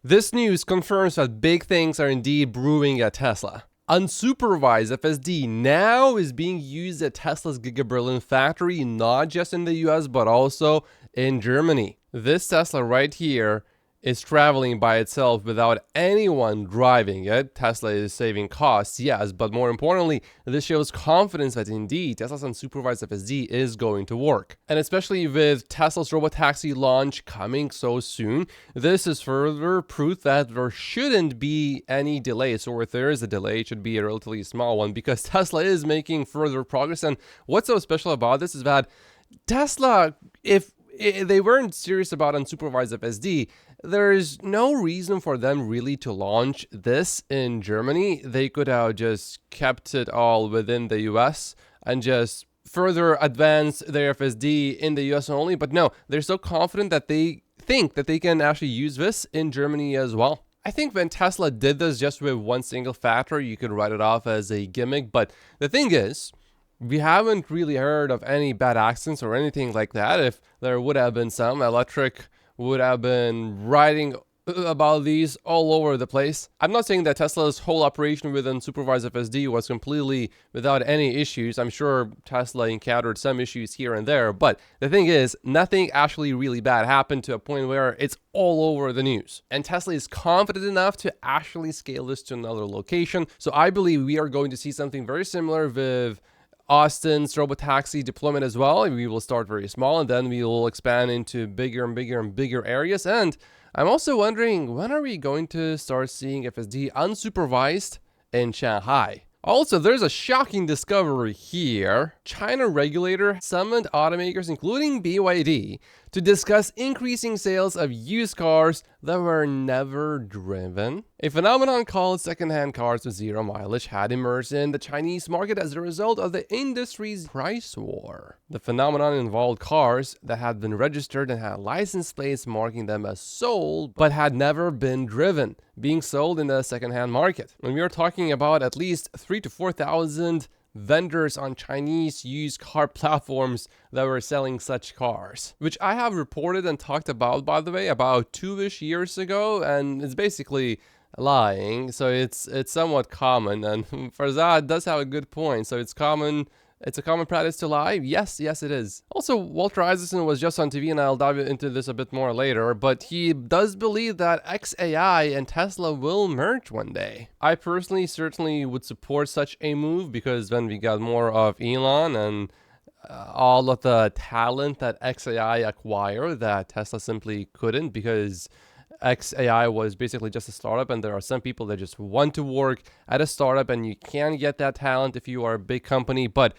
This news confirms that big things are indeed brewing at Tesla. Unsupervised FSD now is being used at Tesla's Giga Berlin factory, not just in the US, but also in Germany. This Tesla right here is traveling by itself without anyone driving it. Tesla is saving costs, yes, but more importantly, this shows confidence that indeed Tesla's unsupervised FSD is going to work. And especially with Tesla's robotaxi launch coming so soon, this is further proof that there shouldn't be any delays, or if there is a delay, it should be a relatively small one, because Tesla is making further progress. And what's so special about this is that Tesla, if they weren't serious about unsupervised FSD, there's no reason for them really to launch this in Germany. They could have just kept it all within the US and just further advance their FSD in the US only. But no, they're so confident that they think that they can actually use this in Germany as well. I think when Tesla did this just with one single factor, you could write it off as a gimmick. But the thing is, we haven't really heard of any bad accidents or anything like that. If there would have been some, Electric would have been writing about these all over the place. I'm not saying that Tesla's whole operation with unsupervised FSD was completely without any issues. I'm sure Tesla encountered some issues here and there, but the thing is, nothing actually really bad happened to a point where it's all over the news. And Tesla is confident enough to actually scale this to another location. So I believe we are going to see something very similar with Austin's robotaxi deployment as well. We will start very small and then we will expand into bigger and bigger and bigger areas. And I'm also wondering, when are we going to start seeing FSD unsupervised in Shanghai? Also, there's a shocking discovery here. China regulator summoned automakers, including BYD, to discuss increasing sales of used cars that were never driven. A phenomenon called secondhand cars with zero mileage had emerged in the Chinese market as a result of the industry's price war. The phenomenon involved cars that had been registered and had license plates marking them as sold, but had never been driven, being sold in the secondhand market. And we are talking about at least 3,000 to 4,000 vendors on Chinese used car platforms that were selling such cars, which I have reported and talked about, by the way, about 2-ish years ago, and it's basically lying. So it's somewhat common, and Farzad does have a good point. So it's a common practice to lie. Yes, it is. Also, Walter Isaacson was just on TV, and I'll dive into this a bit more later, but he does believe that XAI and Tesla will merge one day. I personally certainly would support such a move, because then we got more of Elon and all of the talent that XAI acquired that Tesla simply couldn't, because XAI was basically just a startup, and there are some people that just want to work at a startup, and you can get that talent if you are a big company. But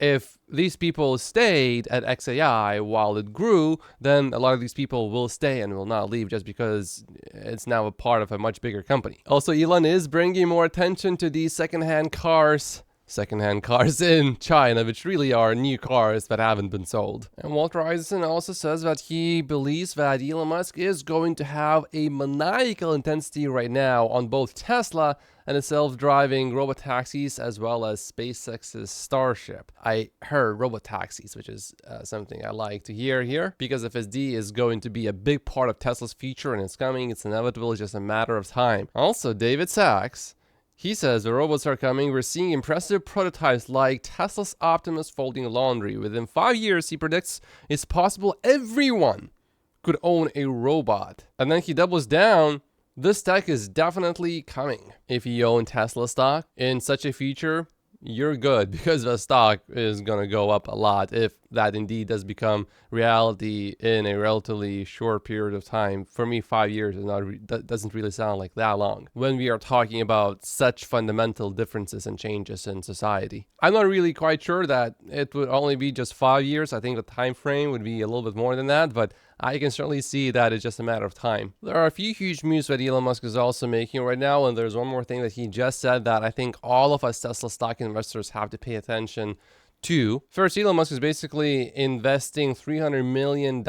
if these people stayed at XAI while it grew, then a lot of these people will stay and will not leave just because it's now a part of a much bigger company. Also, Elon is bringing more attention to these secondhand cars in China, which really are new cars that haven't been sold. And Walter Isaacson also says that he believes that Elon Musk is going to have a maniacal intensity right now on both Tesla and its self-driving robotaxis, as well as SpaceX's Starship. I heard robotaxis, which is something I like to hear here, because FSD is going to be a big part of Tesla's future, and it's coming, it's inevitable, it's just a matter of time. Also, David Sachs, he says the robots are coming. We're seeing impressive prototypes like Tesla's Optimus folding laundry. Within 5 years, he predicts it's possible everyone could own a robot. And then he doubles down. This tech is definitely coming. If you own Tesla stock in such a future, you're good, because the stock is going to go up a lot if that indeed does become reality in a relatively short period of time. For me, 5 years is doesn't really sound like that long when we are talking about such fundamental differences and changes in society. I'm not really quite sure that it would only be just 5 years. I think the time frame would be a little bit more than that, but I can certainly see that it's just a matter of time. There are a few huge moves that Elon Musk is also making right now, and there's one more thing that he just said that I think all of us Tesla stock investors have to pay attention to. First, Elon Musk is basically investing $300 million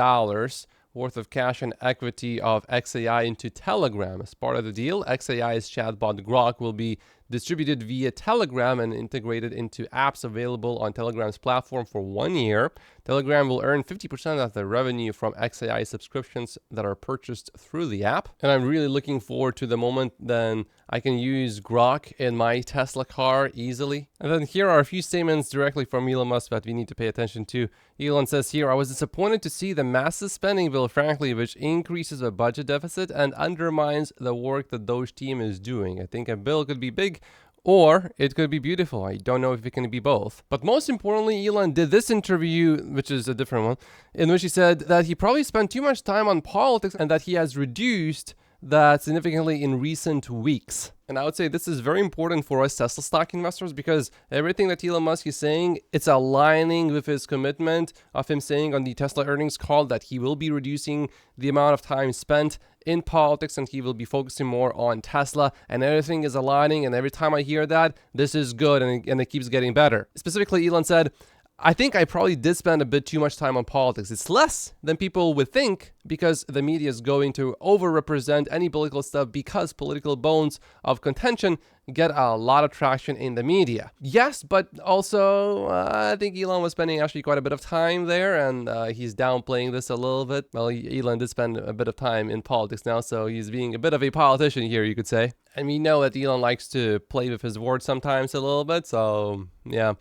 worth of cash and equity of XAI into Telegram. As part of the deal, XAI's chatbot Grok will be distributed via Telegram and integrated into apps available on Telegram's platform for 1 year. Telegram will earn 50% of the revenue from XAI subscriptions that are purchased through the app. And I'm really looking forward to the moment then I can use Grok in my Tesla car easily. And then here are a few statements directly from Elon Musk that we need to pay attention to. Elon says here, I was disappointed to see the massive spending bill, frankly, which increases the budget deficit and undermines the work the DOGE team is doing. I think a bill could be big, or it could be beautiful. I don't know if it can be both. But most importantly, Elon did this interview, which is a different one, in which he said that he probably spent too much time on politics and that he has reduced that significantly in recent weeks. And I would say this is very important for us Tesla stock investors, because everything that Elon Musk is saying, it's aligning with his commitment of him saying on the Tesla earnings call that he will be reducing the amount of time spent in politics and he will be focusing more on Tesla, and everything is aligning. And every time I hear that, this is good, and it keeps getting better. Specifically, Elon said, I think I probably did spend a bit too much time on politics. It's less than people would think because the media is going to overrepresent any political stuff, because political bones of contention get a lot of traction in the media. Yes, but also I think Elon was spending actually quite a bit of time there, and he's downplaying this a little bit. Well, Elon did spend a bit of time in politics now, so he's being a bit of a politician here, you could say. And we know that Elon likes to play with his words sometimes a little bit, so yeah.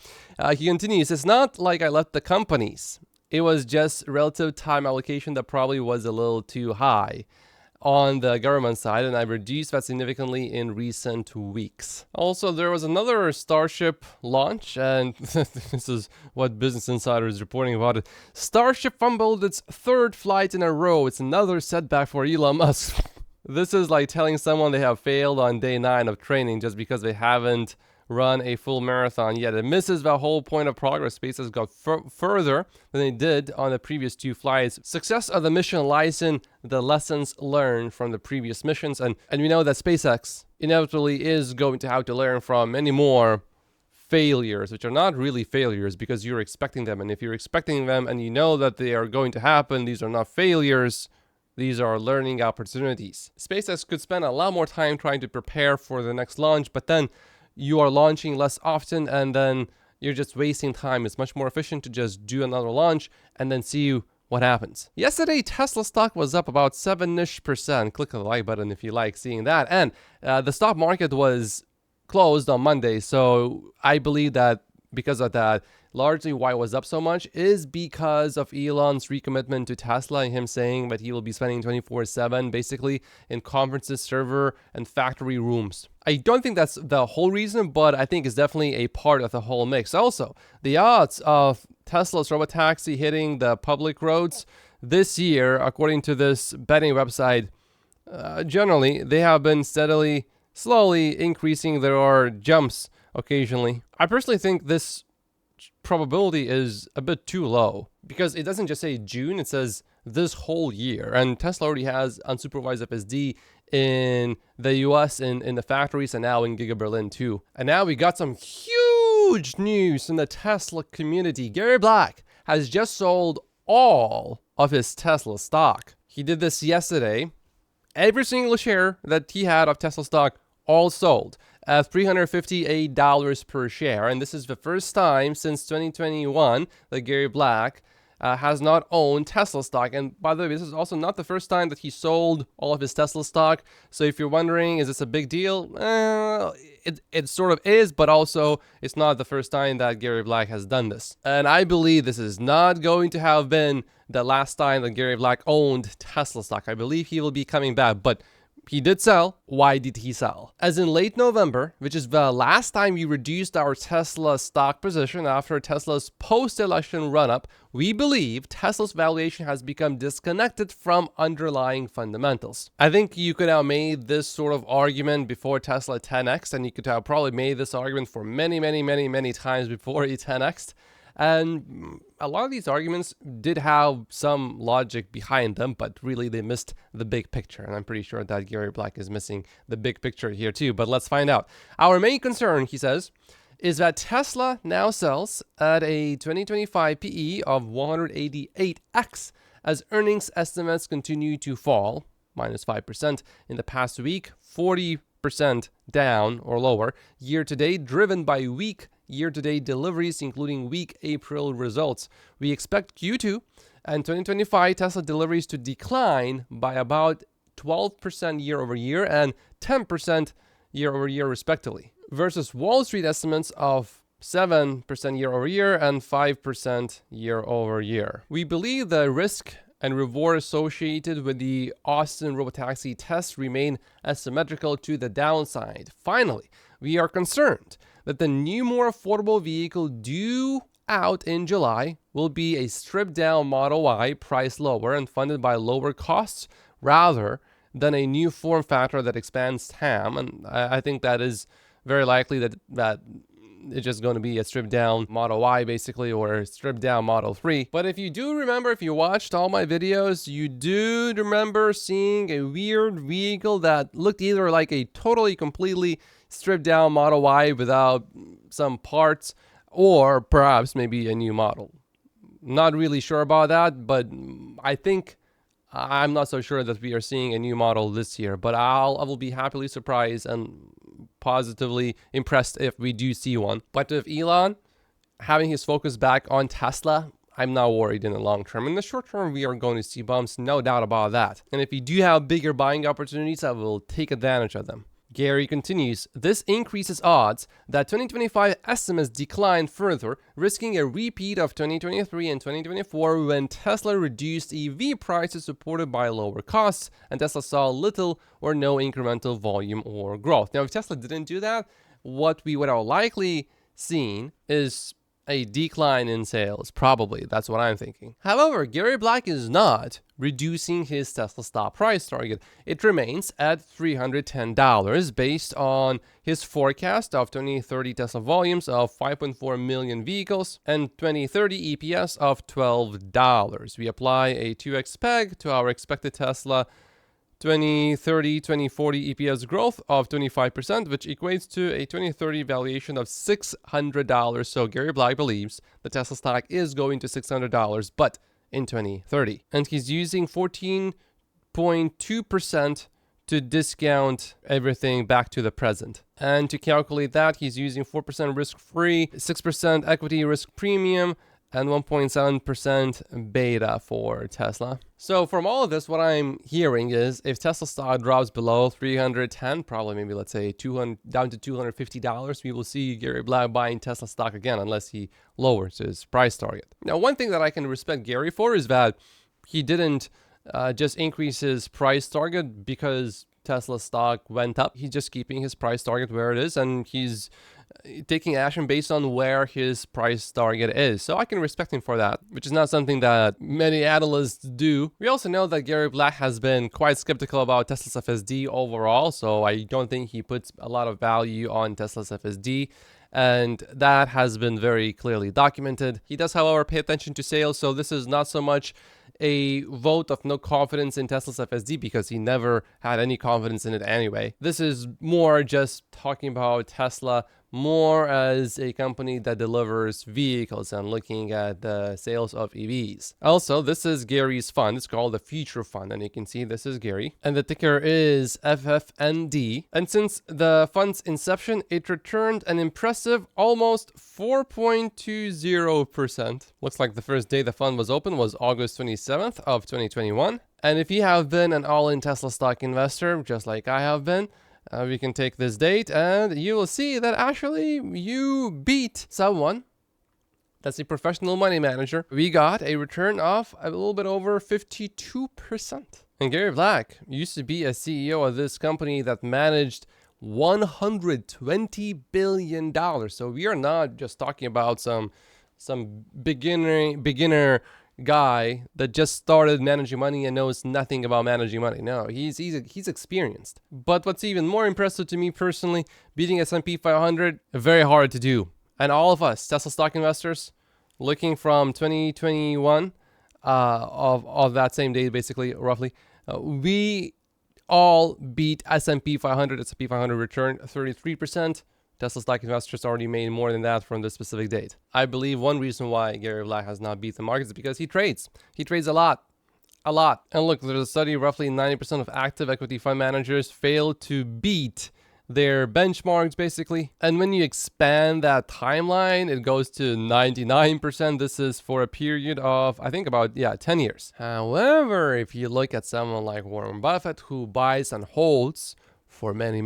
He continues, it's not like I left the companies. It was just relative time allocation that probably was a little too high on the government side, and I've reduced that significantly in recent weeks. Also, there was another Starship launch, and this is what Business Insider is reporting about it. Starship fumbled its third flight in a row. It's another setback for Elon Musk. This is like telling someone they have failed on day 9 of training just because they haven't run a full marathon yet. It misses the whole point of progress. SpaceX got further than they did on the previous 2 flights. Success of the mission lies in the lessons learned from the previous missions, and we know that SpaceX inevitably is going to have to learn from many more failures, which are not really failures because you're expecting them. And if you're expecting them and you know that they are going to happen, these are not failures. These are learning opportunities. SpaceX could spend a lot more time trying to prepare for the next launch, but then you are launching less often and then you're just wasting time. It's much more efficient to just do another launch and then see what happens. Yesterday, Tesla stock was up about 7-ish%. Click the like button if you like seeing that. And the stock market was closed on Monday. So I believe that because of that, largely why it was up so much is because of Elon's recommitment to Tesla and him saying that he will be spending 24/7 basically in conferences, server, and factory rooms. I don't think that's the whole reason, but I think it's definitely a part of the whole mix. Also, the odds of Tesla's robotaxi hitting the public roads this year, according to this betting website, generally, they have been slowly increasing. There are jumps occasionally. I personally think this probability is a bit too low because it doesn't just say June, it says this whole year. And Tesla already has unsupervised FSD in the US in the factories and now in Giga Berlin too. And now we got some huge news in the Tesla community. Gary Black has just sold all of his Tesla stock. He did this yesterday. Every single share that he had of Tesla stock all sold at $358 per share. And this is the first time since 2021 that Gary Black has not owned Tesla stock. And by the way, this is also not the first time that he sold all of his Tesla stock. So if you're wondering, is this a big deal? It sort of is, but also it's not the first time that Gary Black has done this. And I believe this is not going to have been the last time that Gary Black owned Tesla stock. I believe he will be coming back, but he did sell. Why did he sell? As in late November, which is the last time we reduced our Tesla stock position after Tesla's post-election run-up, we believe Tesla's valuation has become disconnected from underlying fundamentals. I think you could have made this sort of argument before Tesla 10x, and you could have probably made this argument for many times before it 10x'd. And a lot of these arguments did have some logic behind them, but really they missed the big picture. And I'm pretty sure that Gary Black is missing the big picture here too, but let's find out. Our main concern, he says, is that Tesla now sells at a 2025 PE of 188x as earnings estimates continue to fall, minus 5% in the past week, 40% 6% down or lower year to date, driven by weak year-to-date deliveries, including weak April results. We expect Q2 and 2025 Tesla deliveries to decline by about 12% year over year and 10% year over year, respectively, versus Wall Street estimates of 7% year over year and 5% year over year. We believe the risk and reward associated with the Austin robotaxi tests remain asymmetrical to the downside. Finally, we are concerned that the new, more affordable vehicle due out in July will be a stripped-down Model Y, priced lower and funded by lower costs, rather than a new form factor that expands TAM. And I think that is very likely that it's just going to be a stripped-down Model Y, basically, or a stripped-down Model 3. But if you do remember, if you watched all my videos, you do remember seeing a weird vehicle that looked either like a totally, completely stripped-down Model Y without some parts, or perhaps maybe a new model. Not really sure about that, but I'm not so sure that we are seeing a new model this year, but I will be happily surprised and positively impressed if we do see one. But with Elon having his focus back on Tesla, I'm not worried in the long term. In the short term, we are going to see bumps, no doubt about that. And if we do have bigger buying opportunities, I will take advantage of them. Gary continues, this increases odds that 2025 estimates decline further, risking a repeat of 2023 and 2024 when Tesla reduced EV prices supported by lower costs and Tesla saw little or no incremental volume or growth. Now, if Tesla didn't do that, what we would have likely seen is a decline in sales, probably. That's what I'm thinking. However, Gary Black is not reducing his Tesla stock price target. It remains at $310 based on his forecast of 2030 Tesla volumes of 5.4 million vehicles and 2030 EPS of $12. We apply a 2x peg to our expected Tesla 2030, 2040 EPS growth of 25%, which equates to a 2030 valuation of $600. So Gary Black believes the Tesla stock is going to $600, but in 2030. And he's using 14.2% to discount everything back to the present. And to calculate that, he's using 4% risk-free, 6% equity risk premium, and 1.7% beta for Tesla. So from all of this, what I'm hearing is if Tesla stock drops below 310, probably maybe let's say down to $250, we will see Gary Black buying Tesla stock again unless he lowers his price target. Now, one thing that I can respect Gary for is that he didn't just increase his price target because Tesla stock went up. He's just keeping his price target where it is, and he's taking action based on where his price target is. So I can respect him for that, which is not something that many analysts do. We also know that Gary Black has been quite skeptical about Tesla's FSD overall, so I don't think he puts a lot of value on Tesla's FSD, and that has been very clearly documented. He does, however, pay attention to sales, so this is not so much a vote of no confidence in Tesla's FSD because he never had any confidence in it anyway. This is more just talking about Tesla more as a company that delivers vehicles and looking at the sales of EVs. Also, this is Gary's fund. It's called the Future Fund, and you can see this is Gary. And the ticker is FFND. And since the fund's inception, it returned an impressive almost 4.20%. Looks like the first day the fund was open was August 27th of 2021. And if you have been an all-in Tesla stock investor, just like I have been, we can take this date and you will see that actually you beat someone that's a professional money manager. We got a return of a little bit over 52%. And Gary Black used to be a CEO of this company that managed $120 billion. So we are not just talking about some beginner guy that just started managing money and knows nothing about managing money. No, he's experienced. But what's even more impressive to me personally, beating S&P 500, very hard to do. And all of us Tesla stock investors, looking from 2021 of that same day, basically, roughly, we all beat S&P 500. S&P 500 returned 33%. Tesla stock investors already made more than that from this specific date. I believe one reason why Gary Black has not beat the market is because he trades. He trades a lot. A lot. And look, there's a study, roughly 90% of active equity fund managers fail to beat their benchmarks basically. And when you expand that timeline, it goes to 99%. This is for a period of, I think about, 10 years. However, if you look at someone like Warren Buffett, who buys and holds for many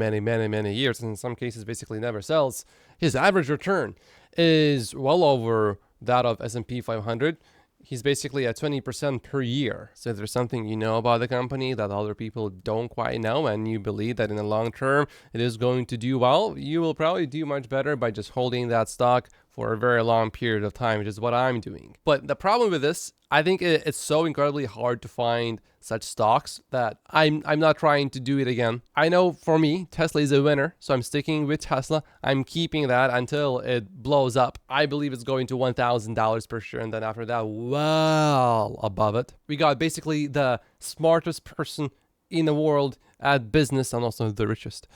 years, and in some cases basically never sells, his average return is well over that of S&P 500. He's basically at 20% per year. So if there's something you know about the company that other people don't quite know, and you believe that in the long term it is going to do well, you will probably do much better by just holding that stock for a very long period of time, which is what I'm doing. But the problem with this, I think it's so incredibly hard to find such stocks that I'm not trying to do it again. I know for me, Tesla is a winner, so I'm sticking with Tesla. I'm keeping that until it blows up. I believe it's going to $1,000 per share, and then after that, well above it. We got basically the smartest person in the world at business, and also the richest,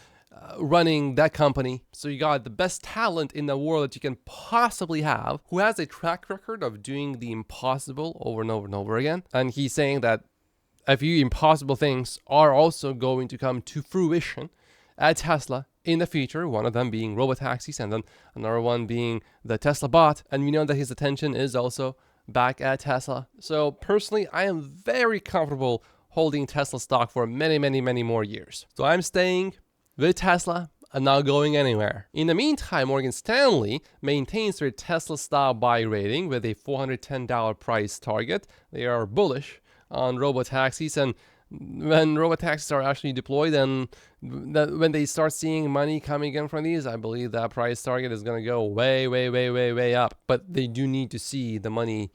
running that company. So you got the best talent in the world that you can possibly have, who has a track record of doing the impossible over and over and over again. And he's saying that a few impossible things are also going to come to fruition at Tesla in the future, one of them being robotaxis, and then another one being the Tesla bot. And we know that his attention is also back at Tesla. So personally, I am very comfortable holding Tesla stock for many more years. So I'm staying with Tesla and not going anywhere. In the meantime, Morgan Stanley maintains their Tesla stock buy rating with a $410 price target. They are bullish on robotaxis, and when robotaxis are actually deployed and when they start seeing money coming in from these, I believe that price target is going to go way up. But they do need to see the money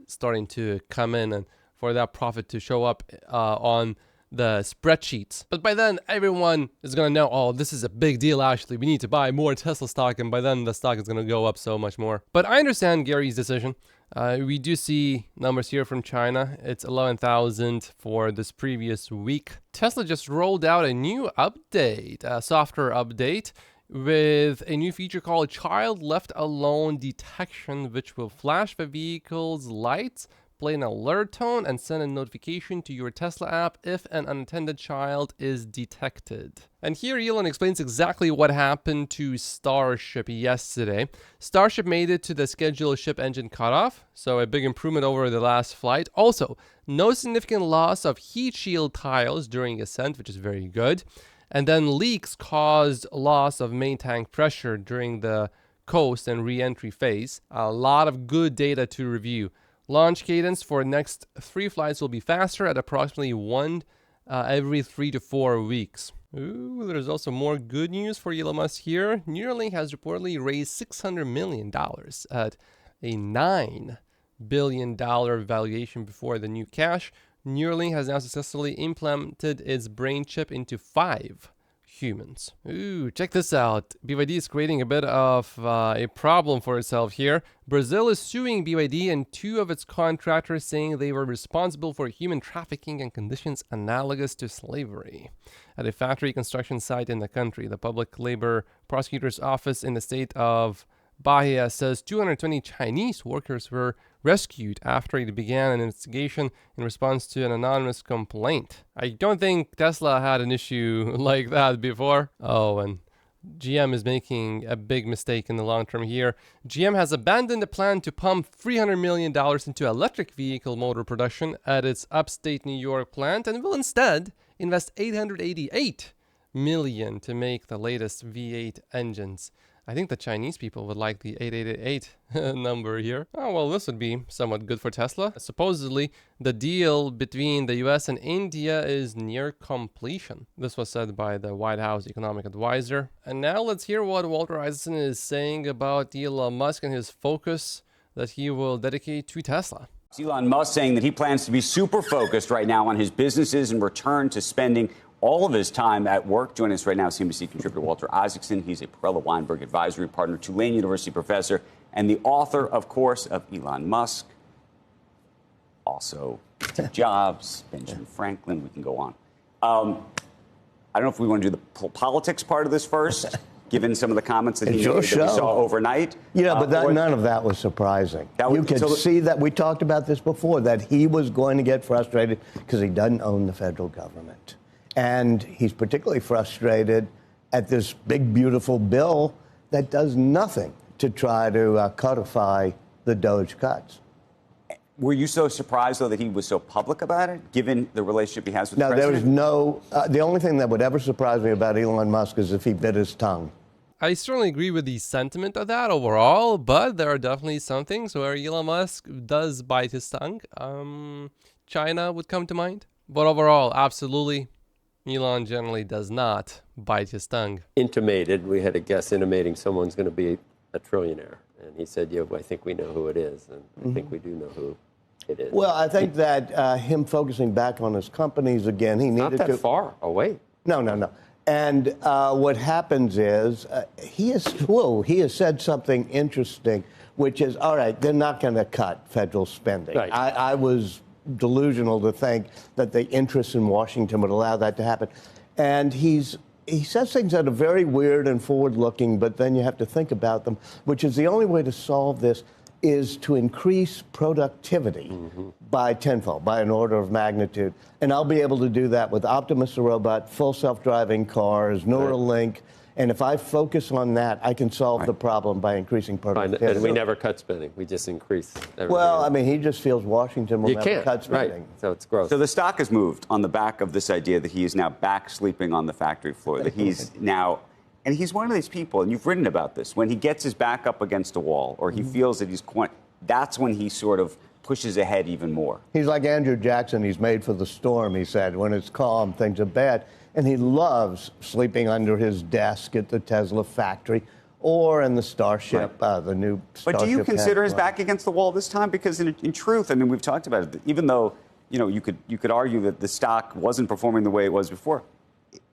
starting to come in and for that profit to show up on the spreadsheets. But by then, everyone is going to know, oh, this is a big deal actually. We need to buy more Tesla stock, and by then the stock is going to go up so much more. But I understand Gary's decision. We do see numbers here from China. It's 11,000 for this previous week. Tesla just rolled out a new update, a software update, with a new feature called Child Left Alone Detection, which will flash the vehicle's lights, play an alert tone, and send a notification to your Tesla app if an unattended child is detected. And here Elon explains exactly what happened to Starship yesterday. Starship made it to the scheduled ship engine cutoff, so a big improvement over the last flight. Also, no significant loss of heat shield tiles during ascent, which is very good. And then leaks caused loss of main tank pressure during the coast and re-entry phase. A lot of good data to review. Launch cadence for next 3 flights will be faster at approximately 1 every 3 to 4 weeks. Ooh, there's also more good news for Elon Musk here. Neuralink has reportedly raised $600 million at a $9 billion valuation before the new cash. Neuralink has now successfully implanted its brain chip into 5 humans. Ooh, check this out. BYD is creating a bit of a problem for itself here. Brazil is suing BYD and 2 of its contractors, saying they were responsible for human trafficking and conditions analogous to slavery at a factory construction site in the country. The Public Labor Prosecutor's Office in the state of Bahia says 220 Chinese workers were rescued after it began an investigation in response to an anonymous complaint. I don't think Tesla had an issue like that before. Oh, and GM is making a big mistake in the long term here. GM has abandoned the plan to pump $300 million into electric vehicle motor production at its upstate New York plant and will instead invest $888 million to make the latest V8 engines. I think the Chinese people would like the 8888 number here. Oh, well, this would be somewhat good for Tesla. Supposedly, the deal between the US and India is near completion. This was said by the White House economic advisor. And now let's hear what Walter Isaacson is saying about Elon Musk and his focus that he will dedicate to Tesla. Elon Musk saying that he plans to be super focused right now on his businesses and return to spending all of his time at work. Joining us right now, CNBC contributor Walter Isaacson. He's a Perella Weinberg advisory partner, Tulane University professor, and the author, of course, of Elon Musk. Also, Steve Jobs, Benjamin Franklin. We can go on. I don't know if we want to do the politics part of this first, given some of the comments that we saw overnight. Yeah, but none of that was surprising. You could see that. We talked about this before, that he was going to get frustrated because he doesn't own the federal government. And he's particularly frustrated at this big, beautiful bill that does nothing to try to codify the DOGE cuts. Were you so surprised, though, that he was so public about it, given the relationship he has with the president? There was no... the only thing that would ever surprise me about Elon Musk is if he bit his tongue. I certainly agree with the sentiment of that overall, but there are definitely some things where Elon Musk does bite his tongue. China would come to mind. But overall, absolutely, Elon generally does not bite his tongue. Intimated, we had a guest intimating someone's going to be a trillionaire. And he said, yeah, well, I think we know who it is. And I think we do know who it is. Well, I think that him focusing back on his companies again, he needed to... Not that far away. No. And what happens is he has said something interesting, which is, all right, they're not going to cut federal spending. Right. I was delusional to think that the interests in Washington would allow that to happen. And he says things that are very weird and forward-looking, but then you have to think about them, which is the only way to solve this is to increase productivity by tenfold, by an order of magnitude. And I'll be able to do that with Optimus the robot, full self-driving cars, Neuralink. And if I focus on that, I can solve the problem by increasing productivity. And we never cut spending. We just increase everything. Well, I mean, he just feels Washington will never cut spending. Right. So it's gross. So the stock has moved on the back of this idea that he is now back sleeping on the factory floor, that he's now... And he's one of these people, and you've written about this, when he gets his back up against a wall or he feels that that's when he sort of pushes ahead even more. He's like Andrew Jackson. He's made for the storm, he said. When it's calm, things are bad. And he loves sleeping under his desk at the Tesla factory or in the Starship, the new Starship. But do you consider his back against the wall this time? Because in truth, I mean, we've talked about it, even though, you could argue that the stock wasn't performing the way it was before,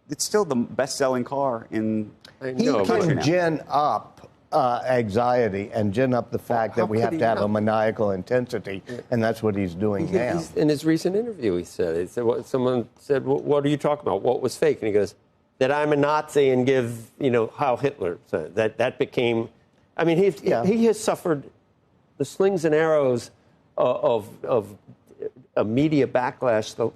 it's still the best-selling car in the country now. He can gin up anxiety and gin up the fact that we have to have a maniacal intensity, and that's what he's doing now. In his recent interview, he said, someone said, what are you talking about? What was fake? And he goes, that I'm a Nazi and give, Heil Hitler. So that became, I mean, he has suffered the slings and arrows of a media backlash. Now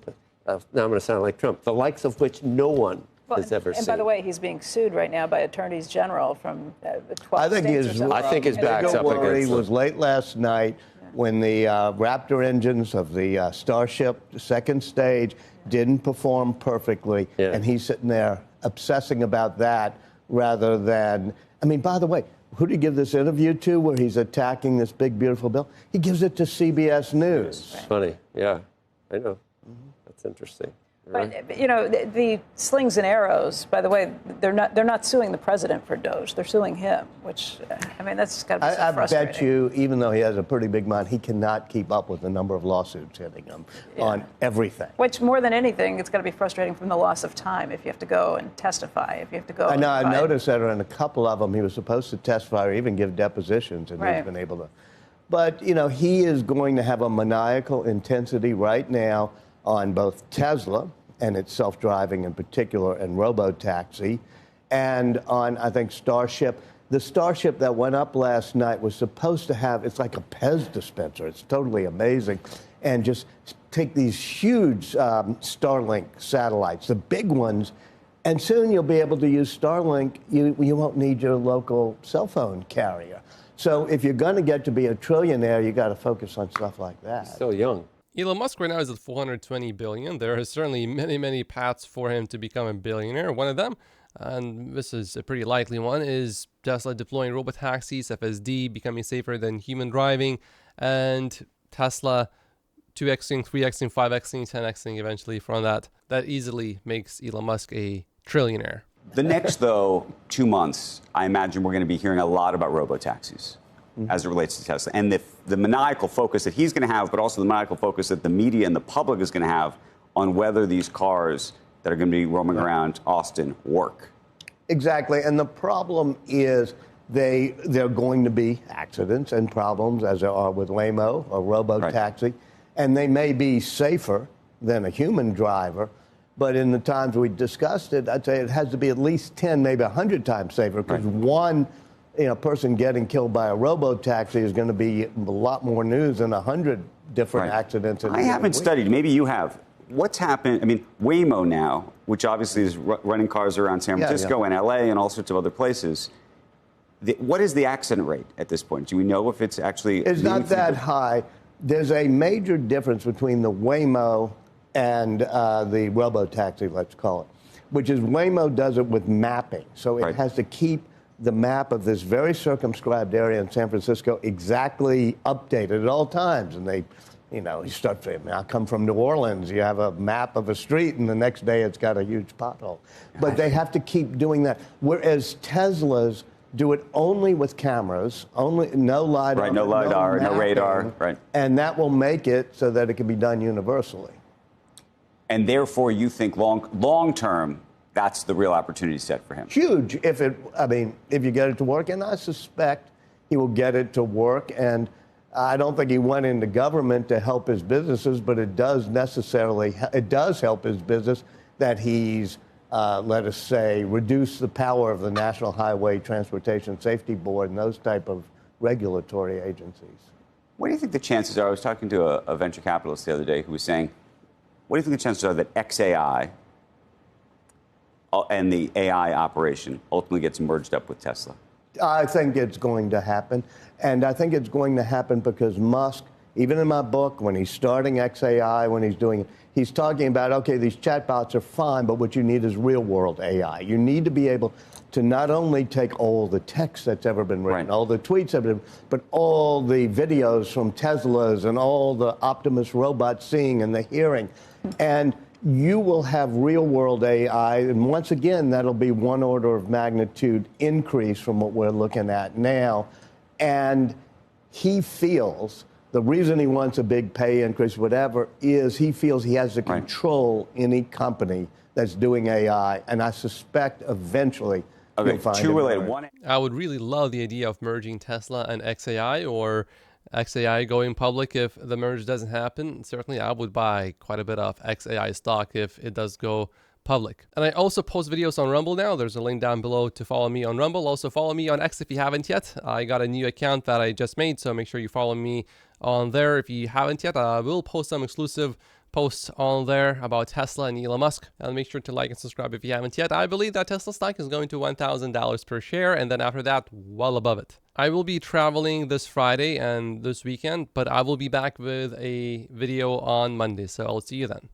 I'm going to sound like Trump, the likes of which no one has ever seen. And by the way, he's being sued right now by attorneys general from the 12 states or something. I think his back's up against it was late last night when the Raptor engines of the Starship second stage didn't perform perfectly, and he's sitting there obsessing about that rather than, I mean, by the way, who did he give this interview to where he's attacking this big, beautiful bill? He gives it to CBS News. It's funny. Yeah, I know. That's interesting. But the slings and arrows. By the way, they're not suing the president for DOGE. They're suing him, which I mean that's got to be so frustrating. I bet you, even though he has a pretty big mind, he cannot keep up with the number of lawsuits hitting him on everything. Which more than anything, it's got to be frustrating from the loss of time if you have to go and testify. If you have to go. I know. I noticed that in a couple of them, he was supposed to testify or even give depositions, and he's been able to. But he is going to have a maniacal intensity right now on both Tesla and its self-driving in particular and robotaxi, and on, I think, Starship. The Starship that went up last night was supposed to have, it's like a Pez dispenser. It's totally amazing. And just take these huge Starlink satellites, the big ones, and soon you'll be able to use Starlink. You won't need your local cell phone carrier. So if you're going to get to be a trillionaire, you got to focus on stuff like that. He's still young. Elon Musk right now is at 420 billion. There are certainly many, many paths for him to become a billionaire. One of them, and this is a pretty likely one, is Tesla deploying robotaxis, FSD, becoming safer than human driving, and Tesla 2xing, 3xing, 5xing, 10xing eventually from that. That easily makes Elon Musk a trillionaire. The next, though, 2 months, I imagine we're going to be hearing a lot about robotaxis. As it relates to Tesla. And the maniacal focus that he's going to have, but also the maniacal focus that the media and the public is going to have on whether these cars that are going to be roaming around Austin work. Exactly. And the problem is there are going to be accidents and problems, as there are with Waymo or robotaxi. Right. And they may be safer than a human driver. But in the times we discussed it, I'd say it has to be at least 10, maybe 100 times safer, because one person getting killed by a robotaxi is going to be a lot more news than 100 different accidents. I haven't studied, maybe you have, what's happened? I mean, Waymo now, which obviously is running cars around San Francisco and LA and all sorts of other places. What is the accident rate at this point? Do we know if it's actually... It's not that high. There's a major difference between the Waymo and the robotaxi, let's call it, which is Waymo does it with mapping. So it has to keep the map of this very circumscribed area in San Francisco exactly updated at all times. And they, you know, you start to, I come from New Orleans, you have a map of a street, and the next day it's got a huge pothole. But they have to keep doing that. Whereas Teslas do it only with cameras, only no LiDAR. Right, no LiDAR, no radar. Right. And that will make it so that it can be done universally. And therefore, you think long term, that's the real opportunity set for him. Huge. If you get it to work, and I suspect he will get it to work. And I don't think he went into government to help his businesses, but it does help his business that he's, let us say, reduced the power of the National Highway Transportation Safety Board and those type of regulatory agencies. What do you think the chances are? I was talking to a venture capitalist the other day who was saying, what do you think the chances are that XAI and the AI operation ultimately gets merged up with Tesla? I think it's going to happen. And I think it's going to happen because Musk, even in my book, when he's starting XAI, when he's doing it, he's talking about, okay, these chatbots are fine, but what you need is real-world AI. You need to be able to not only take all the text that's ever been written, all the tweets that have been, but all the videos from Teslas and all the Optimus robots seeing and the hearing. And you will have real-world AI, and once again, that'll be one order of magnitude increase from what we're looking at now. And he feels the reason he wants a big pay increase, whatever, is he feels he has the control any company that's doing AI, and I suspect eventually he'll find two related. I would really love the idea of merging Tesla and XAI, or XAI going public if the merge doesn't happen. Certainly, I would buy quite a bit of XAI stock if it does go public. And I also post videos on Rumble now. There's a link down below to follow me on Rumble. Also follow me on X if you haven't yet. I got a new account that I just made, so make sure you follow me on there if you haven't yet. I will post some exclusive posts on there about Tesla and Elon Musk. And make sure to like and subscribe if you haven't yet. I believe that Tesla stock is going to $1,000 per share, and then after that, well above it. I will be traveling this Friday and this weekend, but I will be back with a video on Monday, so I'll see you then.